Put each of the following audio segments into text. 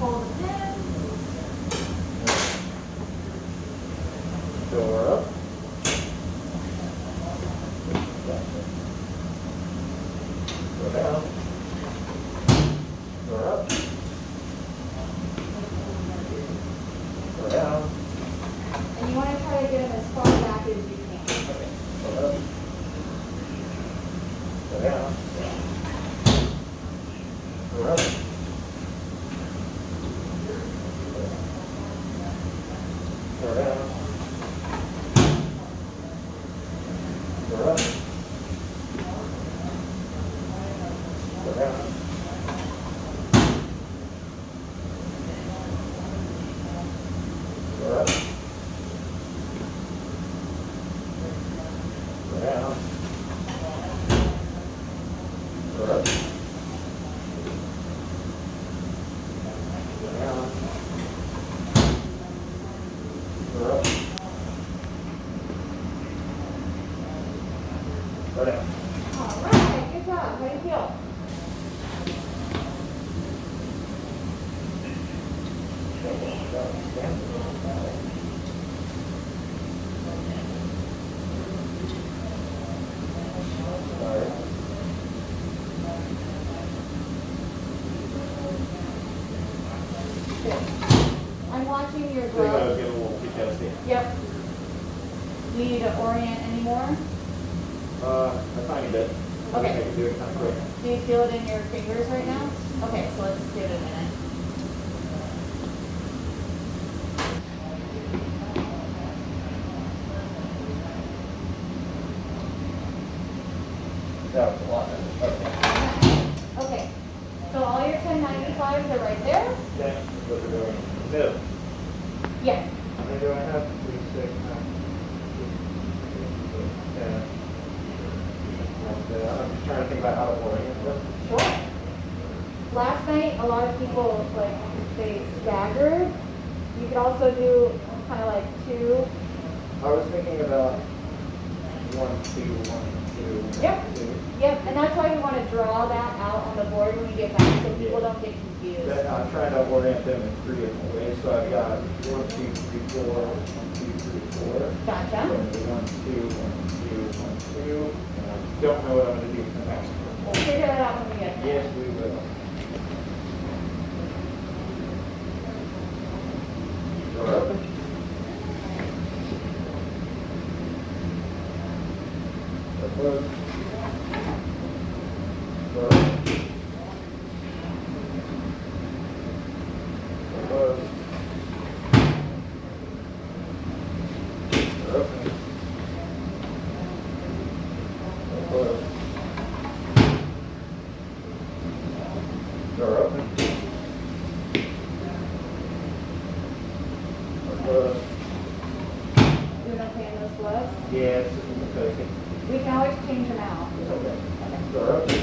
Pull the pin. Door up. Go down. Door up. Go down. And you want to try to get them as far back as you can. Okay. Go up. Go down. Go up. Go down. Go up. Go down. Go up. Go down. Go up. Go down. Go up. Go down. All right, good job. How do you feel? Good. I'm watching your I think I was gloves. getting a little too testy. Yep. Do you need to orient anymore? I find a bit. Okay. I can do it kind of quick. Do you feel it in your fingers right now? Okay, so let's give it a minute. That was a lot. Okay. Okay, so all your 1095s are right there? Okay. What we're doing. Middle. Yes. How many do I have? 3, 6, 9, 10. And, I'm just trying to think about how to orient them. Sure. Last night, a lot of people, like, they staggered. You could also do kind of like 2. I was thinking about 1, 2, 1, 2, Yep. 2. Yep, and that's why we want to draw that out on the board when we get back so people don't get confused. Then I'm trying to orient them in 3 different ways. So I've got 1, 2, 3, 4, 1, 2, 3, 4. Gotcha. 1, 2, 1, 2, 1, 2. And I don't know what I'm going to do for the next We'll one. figure that out when we get there. Yes, we will. Door open. Door closed. Door open. Door closed. Door open. Door closed. Door open. Door closed. Doing okay in those gloves? Yeah, it's just a mistake. We can always change them out. It's okay. Door open.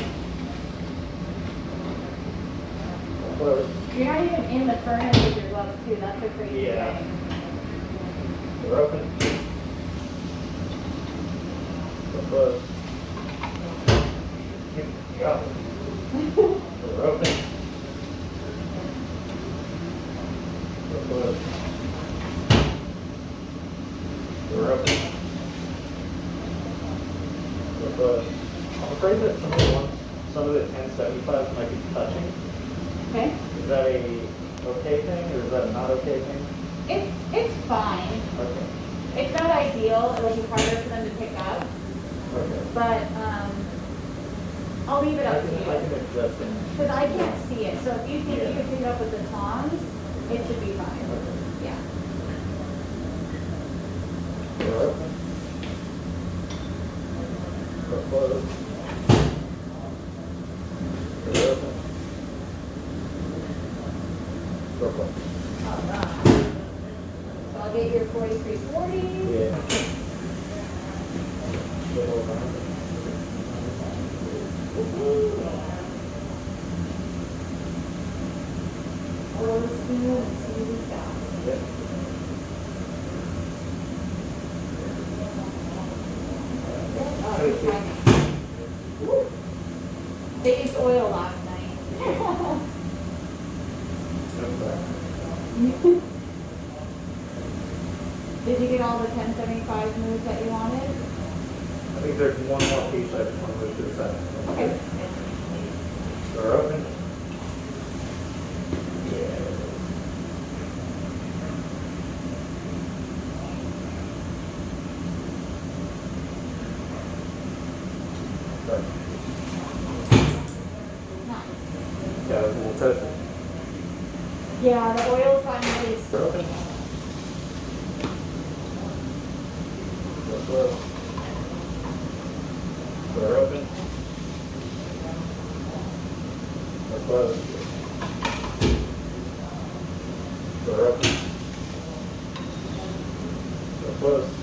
Door closed. You're not even in the furnace with your gloves too. That's the crazy Yeah. thing. Door open. Door closed. Go. Door open. Door closed. Door open. Door closed. I'm afraid that some of the 1075s might be touching. Okay? Is that a okay thing or is that a not okay thing? It's fine. Okay. It's not ideal. It'll be harder for them to pick up, Okay. but I'll leave it I up to can you. adjust them. Because I can't see it. So if you think Yeah. you can pick it up with the tongs, it should be fine. Okay. Yeah. Door open. Door closed. Door open. Door closed. All right. So I'll get your 4340s. Yeah. Little around. Or let's do and see what we've got. Yeah. Oh, it's fine. Woo. They used oil last night. Okay. Did you get all the 1075 moves that you wanted? I think there's one more piece I just want to move to the side. Okay. Door open. Yeah. Right. Nice. Yeah, we'll test it. Yeah, the oil's gotten really Door open. Door closed. Door open. Door closed. Door open. Door closed.